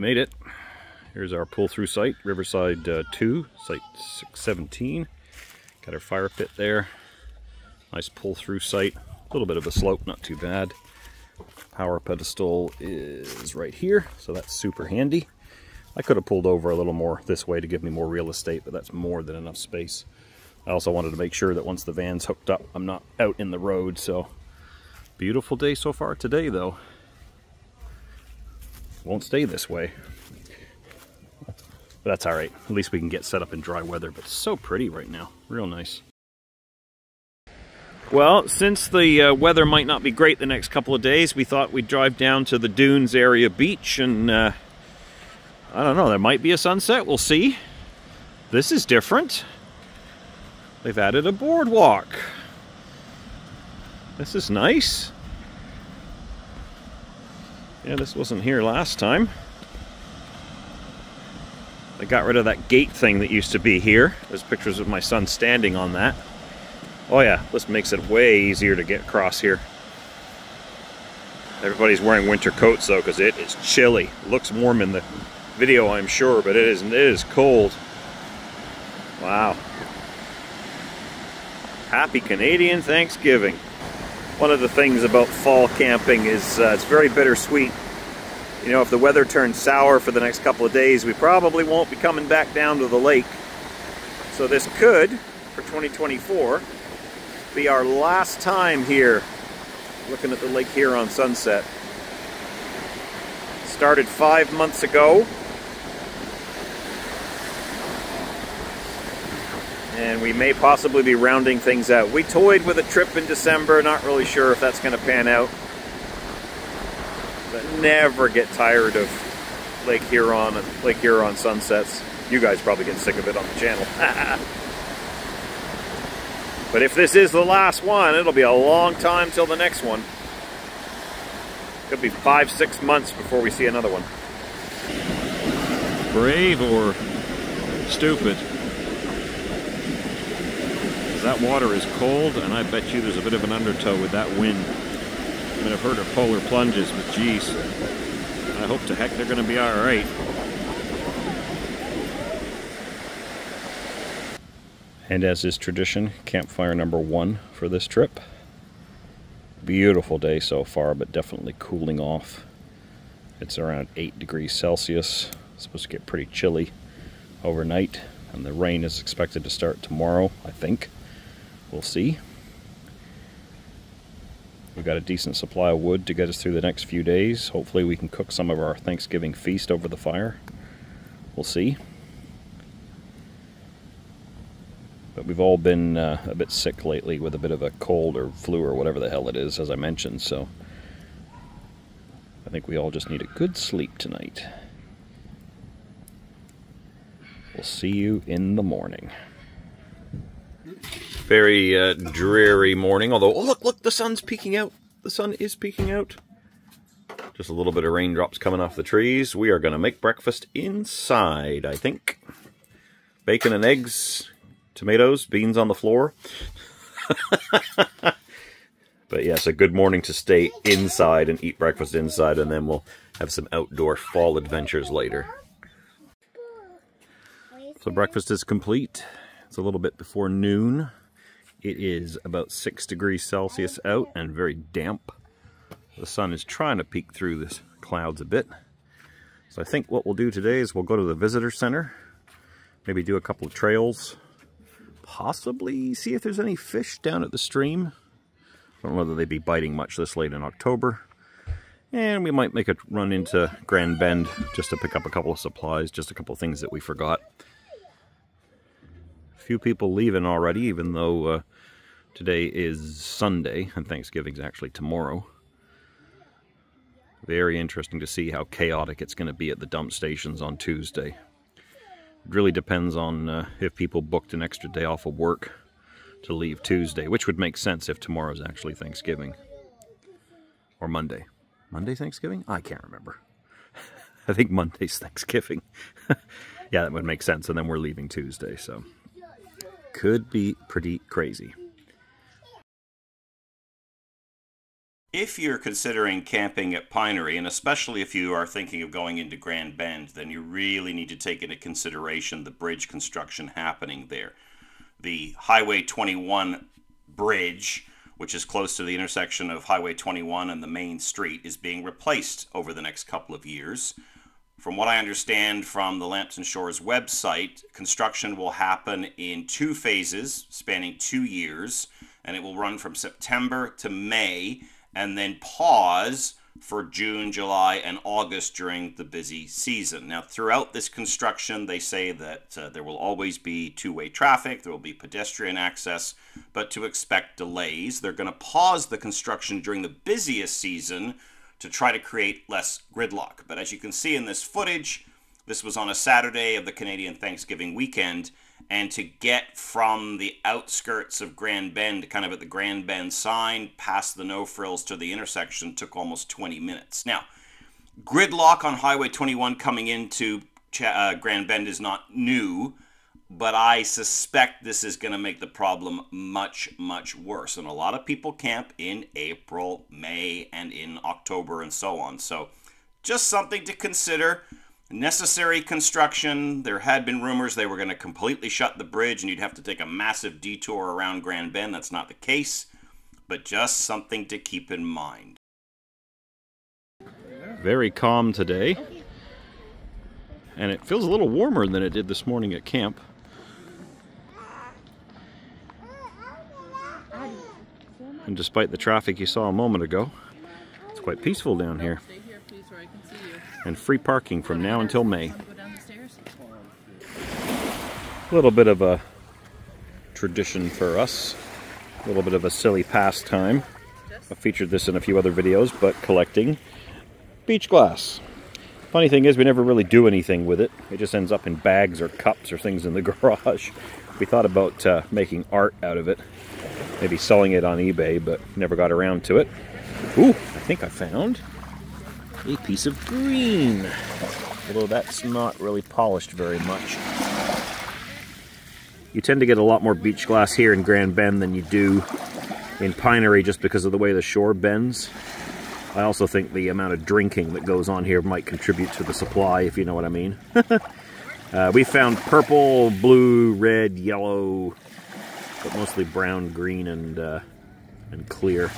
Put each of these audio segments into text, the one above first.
We made it. Here's our pull-through site, Riverside 2, site 617. Got our fire pit there. Nice pull-through site. A little bit of a slope, not too bad. Power pedestal is right here, so that's super handy. I could have pulled over a little more this way to give me more real estate, but that's more than enough space. I also wanted to make sure that once the van's hooked up, I'm not out in the road, so beautiful day so far today, though. Won't stay this way. But that's all right. At least we can get set up in dry weather, but it's so pretty right now. Real nice. Well, since the weather might not be great the next couple of days, we thought we'd drive down to the Dunes area beach and I don't know, there might be a sunset, we'll see. This is different. They've added a boardwalk. This is nice. Yeah, this wasn't here last time. They got rid of that gate thing that used to be here. There's pictures of my son standing on that. Oh yeah, this makes it way easier to get across here. Everybody's wearing winter coats though, because it is chilly. It looks warm in the video, I'm sure, but it is cold. Wow. Happy Canadian Thanksgiving. One of the things about fall camping is it's very bittersweet. You know, if the weather turns sour for the next couple of days, we probably won't be coming back down to the lake. So this could, for 2024, be our last time here looking at the Lake Huron sunset. Started 5 months ago. And we may possibly be rounding things out. We toyed with a trip in December, not really sure if that's going to pan out. But never get tired of Lake Huron and Lake Huron sunsets. You guys probably get sick of it on the channel. But if this is the last one, it'll be a long time till the next one. Could be 5-6 months before we see another one. Brave or stupid? That water is cold, and I bet you there's a bit of an undertow with that wind. I mean, I've heard of polar plunges, but geez, I hope to heck they're going to be all right. And as is tradition, campfire number 1 for this trip. Beautiful day so far, but definitely cooling off. It's around 8 degrees Celsius. It's supposed to get pretty chilly overnight, and the rain is expected to start tomorrow, I think. We'll see. We've got a decent supply of wood to get us through the next few days. Hopefully we can cook some of our Thanksgiving feast over the fire. We'll see. But we've all been a bit sick lately with a bit of a cold or flu or whatever the hell it is, as I mentioned, so I think we all just need a good sleep tonight. We'll see you in the morning. Very dreary morning, although, oh look, the sun's peeking out. The sun is peeking out. Just a little bit of raindrops coming off the trees. We are going to make breakfast inside, I think. Bacon and eggs, tomatoes, beans on the floor. But yes, a good morning to stay inside and eat breakfast inside, and then we'll have some outdoor fall adventures later. So breakfast is complete. It's a little bit before noon. It is about 6 degrees Celsius out and very damp. The sun is trying to peek through the clouds a bit. So I think what we'll do today is we'll go to the visitor center, maybe do a couple of trails, possibly see if there's any fish down at the stream. I don't know whether they'd be biting much this late in October. And we might make a run into Grand Bend just to pick up a couple of supplies, just a couple of things that we forgot. A few people leaving already, even though today is Sunday and Thanksgiving's actually tomorrow. Very interesting to see how chaotic it's going to be at the dump stations on Tuesday. It really depends on if people booked an extra day off of work to leave Tuesday, which would make sense if tomorrow's actually Thanksgiving. Or Monday. Monday Thanksgiving? I can't remember. I think Monday's Thanksgiving. Yeah, that would make sense, and then we're leaving Tuesday, so could be pretty crazy. If you're considering camping at Pinery, and especially if you are thinking of going into Grand Bend, then you really need to take into consideration the bridge construction happening there. The Highway 21 bridge, which is close to the intersection of Highway 21 and the main street, is being replaced over the next couple of years. From what I understand from the Lambton Shores website, construction will happen in 2 phases spanning 2 years, and it will run from September to May and then pause for June, July, and August during the busy season. Now, throughout this construction, they say that there will always be two-way traffic, there will be pedestrian access, but to expect delays. They're going to pause the construction during the busiest season to try to create less gridlock. But as you can see in this footage, this was on a Saturday of the Canadian Thanksgiving weekend, and to get from the outskirts of Grand Bend, kind of at the Grand Bend sign, past the no frills to the intersection took almost 20 minutes. Now, gridlock on Highway 21 coming into Grand Bend is not new, but I suspect this is going to make the problem much, much worse. And a lot of people camp in April, May, and in October and so on. So just something to consider. Necessary construction. There had been rumors they were going to completely shut the bridge and you'd have to take a massive detour around Grand Bend. That's not the case, but just something to keep in mind. Very calm today, and it feels a little warmer than it did this morning at camp. And despite the traffic you saw a moment ago, it's quite peaceful down here. And free parking from now until May. A little bit of a tradition for us. A little bit of a silly pastime. I've featured this in a few other videos, but collecting beach glass. Funny thing is, we never really do anything with it. It just ends up in bags or cups or things in the garage. We thought about making art out of it. Maybe selling it on eBay, but never got around to it. Ooh, I think I found a piece of green, although that's not really polished very much. You tend to get a lot more beach glass here in Grand Bend than you do in Pinery just because of the way the shore bends. I also think the amount of drinking that goes on here might contribute to the supply, if you know what I mean. We found purple, blue, red, yellow, but mostly brown, green, and clear.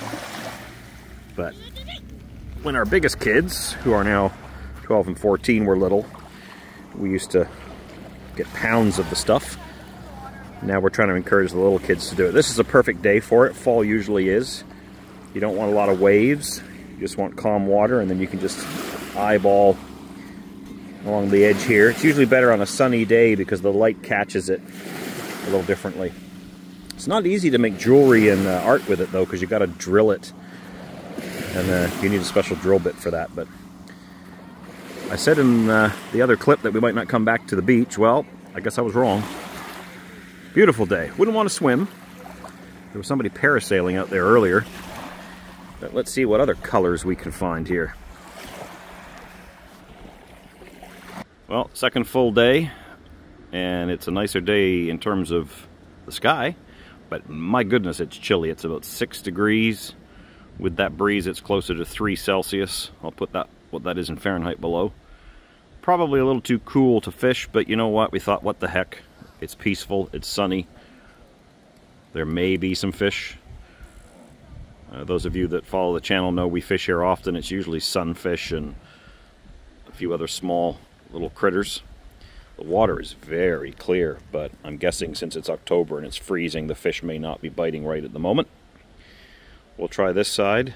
But when our biggest kids, who are now 12 and 14, were little, we used to get pounds of the stuff. Now we're trying to encourage the little kids to do it. This is a perfect day for it. Fall usually is. You don't want a lot of waves. You just want calm water, and then you can just eyeball along the edge here. It's usually better on a sunny day because the light catches it a little differently. It's not easy to make jewelry and art with it, though, because you got to drill it. And you need a special drill bit for that. But I said in the other clip that we might not come back to the beach. Well, I guess I was wrong. Beautiful day. Wouldn't want to swim. There was somebody parasailing out there earlier. But let's see what other colors we can find here. Well, second full day. And it's a nicer day in terms of the sky. But my goodness, it's chilly. It's about 6 degrees. With that breeze, it's closer to 3 Celsius. I'll put that what that is in Fahrenheit below. Probably a little too cool to fish, but you know what? We thought, what the heck? It's peaceful, it's sunny. There may be some fish. Those of you that follow the channel know we fish here often. It's usually sunfish and a few other small little critters. The water is very clear, but I'm guessing since it's October and it's freezing, the fish may not be biting right at the moment. We'll try this side.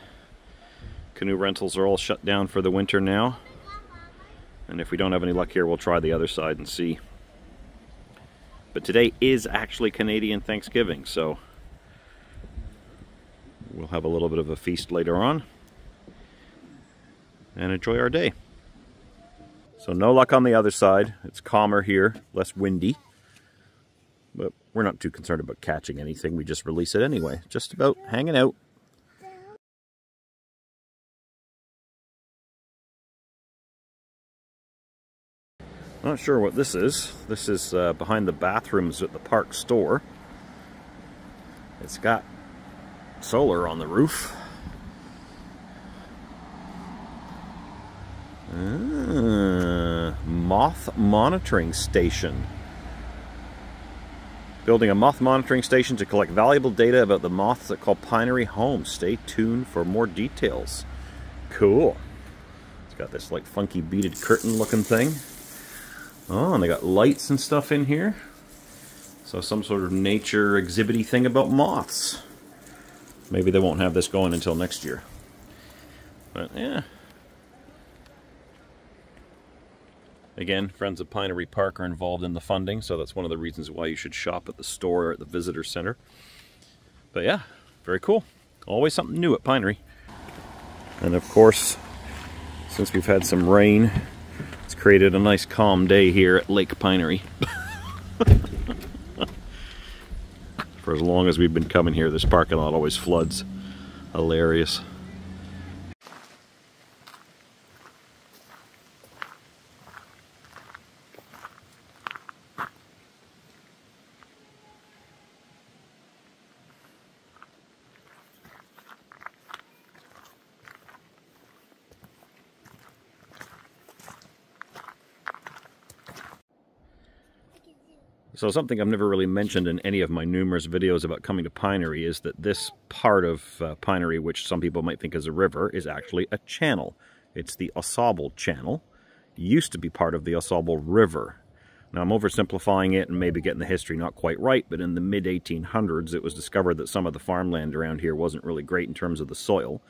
Canoe rentals are all shut down for the winter now. And if we don't have any luck here, we'll try the other side and see. But today is actually Canadian Thanksgiving, so we'll have a little bit of a feast later on and enjoy our day. So no luck on the other side. It's calmer here, less windy. But we're not too concerned about catching anything. We just release it anyway. Just about hanging out. Not sure what this is. This is behind the bathrooms at the park store. It's got solar on the roof. Moth monitoring station. Building a moth monitoring station to collect valuable data about the moths that call Pinery home. Stay tuned for more details. Cool. It's got this like funky beaded curtain looking thing. Oh, and they got lights and stuff in here. So some sort of nature exhibity thing about moths. Maybe they won't have this going until next year. But yeah. Again, friends of Pinery Park are involved in the funding, so that's one of the reasons why you should shop at the store or at the visitor center. But yeah, very cool. Always something new at Pinery. And of course, since we've had some rain, it's created a nice calm day here at Lake Pinery. For as long as we've been coming here, this parking lot always floods. Hilarious. So something I've never really mentioned in any of my numerous videos about coming to Pinery is that this part of Pinery, which some people might think is a river, is actually a channel. It's the Au Sable Channel. It used to be part of the Au Sable River. Now I'm oversimplifying it and maybe getting the history not quite right, but in the mid-1800s it was discovered that some of the farmland around here wasn't really great in terms of the soil.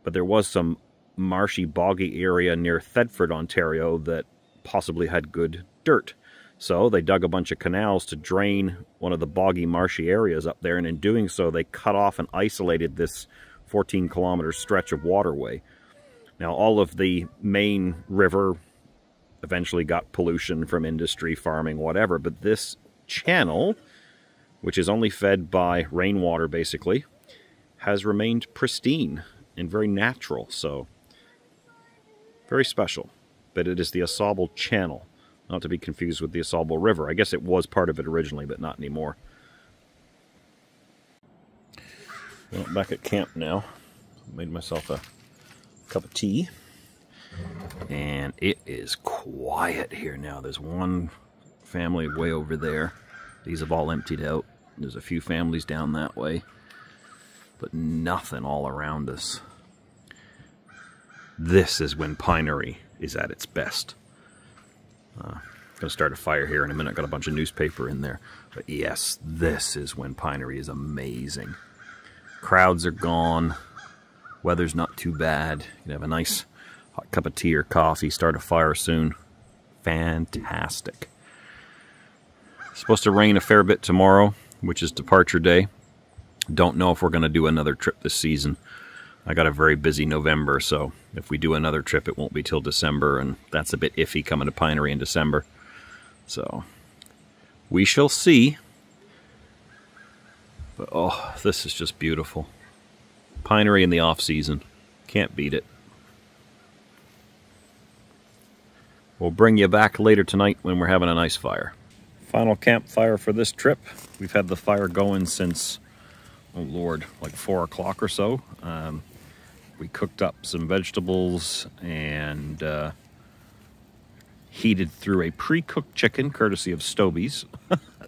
But there was some marshy, boggy area near Thetford, Ontario that possibly had good dirt. So they dug a bunch of canals to drain one of the boggy, marshy areas up there, and in doing so they cut off and isolated this 14-kilometer stretch of waterway. Now all of the main river eventually got pollution from industry, farming, whatever, but this channel, which is only fed by rainwater basically, has remained pristine and very natural, so very special. But it is the Au Sable Channel. Not to be confused with the Au Sable River. I guess it was part of it originally, but not anymore. Well, back at camp now. Made myself a cup of tea. And it is quiet here now. There's one family way over there. These have all emptied out. There's a few families down that way. But nothing all around us. This is when Pinery is at its best. Gonna start a fire here in a minute. Got a bunch of newspaper in there. But yes, this is when Pinery is amazing. Crowds are gone. Weather's not too bad. You can have a nice hot cup of tea or coffee. Start a fire soon. Fantastic. It's supposed to rain a fair bit tomorrow, which is departure day. Don't know if we're going to do another trip this season. I got a very busy November, so if we do another trip, it won't be till December, and that's a bit iffy coming to Pinery in December. So, we shall see. But, oh, this is just beautiful. Pinery in the off-season. Can't beat it. We'll bring you back later tonight when we're having a nice fire. Final campfire for this trip. We've had the fire going since, oh Lord, like 4 o'clock or so. We cooked up some vegetables and heated through a pre-cooked chicken, courtesy of Stobies.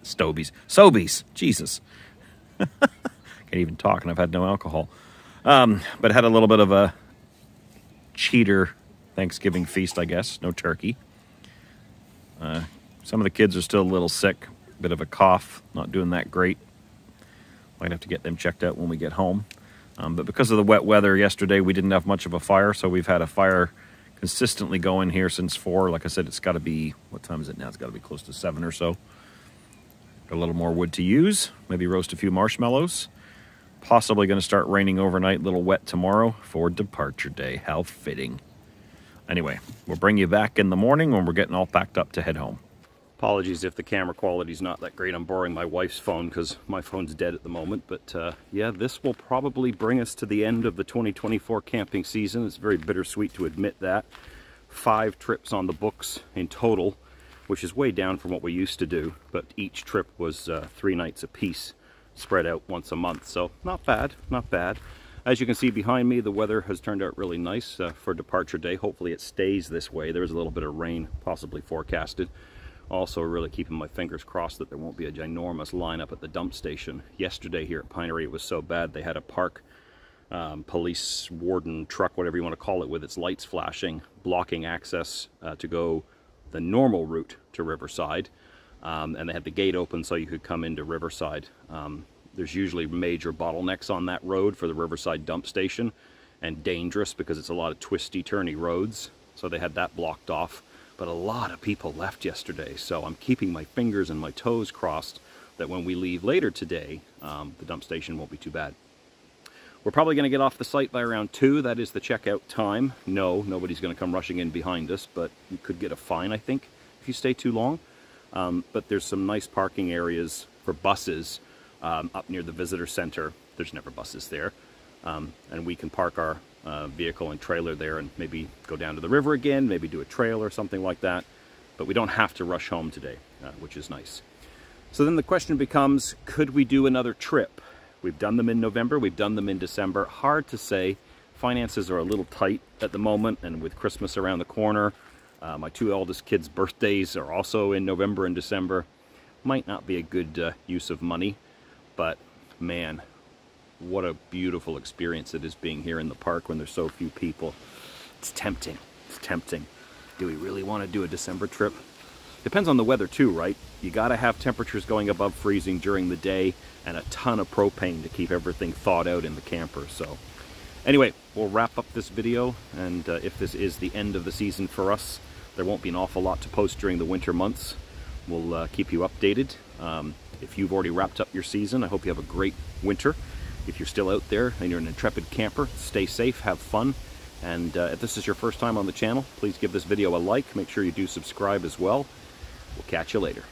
Sobies, Jesus. Can't even talk, and I've had no alcohol. But had a little bit of a cheater Thanksgiving feast, I guess. No turkey. Some of the kids are still a little sick. Bit of a cough, not doing that great. Might have to get them checked out when we get home. But because of the wet weather yesterday, we didn't have much of a fire, so we've had a fire consistently going here since 4. Like I said, it's got to be, what time is it now? It's got to be close to 7 or so. Got a little more wood to use. Maybe roast a few marshmallows. Possibly going to start raining overnight, a little wet tomorrow for departure day. How fitting. Anyway, we'll bring you back in the morning when we're getting all packed up to head home. Apologies if the camera quality's not that great. I'm borrowing my wife's phone because my phone's dead at the moment. But yeah, this will probably bring us to the end of the 2024 camping season. It's very bittersweet to admit that. 5 trips on the books in total, which is way down from what we used to do. But each trip was 3 nights apiece, spread out once a month. So not bad, not bad. As you can see behind me, the weather has turned out really nice for departure day. Hopefully it stays this way. There's a little bit of rain possibly forecasted. Also really keeping my fingers crossed that there won't be a ginormous lineup at the dump station. Yesterday here at Pinery it was so bad they had a park police warden truck, whatever you want to call it, with its lights flashing, blocking access to go the normal route to Riverside. And they had the gate open so you could come into Riverside. There's usually major bottlenecks on that road for the Riverside dump station, and dangerous because it's a lot of twisty turny roads, so they had that blocked off. But a lot of people left yesterday, so I'm keeping my fingers and my toes crossed that when we leave later today, the dump station won't be too bad. We're probably going to get off the site by around 2. That is the checkout time. No, nobody's going to come rushing in behind us, but you could get a fine, I think, if you stay too long. But there's some nice parking areas for buses up near the visitor center. There's never buses there. And we can park our vehicle and trailer there and maybe go down to the river again, maybe do a trail or something like that. But we don't have to rush home today, which is nice. So then the question becomes, could we do another trip? We've done them in November, we've done them in December. Hard to say. Finances are a little tight at the moment, and with Christmas around the corner, my 2 eldest kids' birthdays are also in November and December. Might not be a good use of money, but man, what a beautiful experience it is being here in the park when there's so few people. It's tempting. It's tempting. Do we really want to do a December trip? Depends on the weather too, right? You gotta have temperatures going above freezing during the day and a ton of propane to keep everything thawed out in the camper. So anyway, we'll wrap up this video, and if this is the end of the season for us, there won't be an awful lot to post during the winter months. We'll keep you updated. If you've already wrapped up your season, I hope you have a great winter. If you're still out there and you're an intrepid camper, stay safe, have fun. And if this is your first time on the channel, please give this video a like. Make sure you do subscribe as well. We'll catch you later.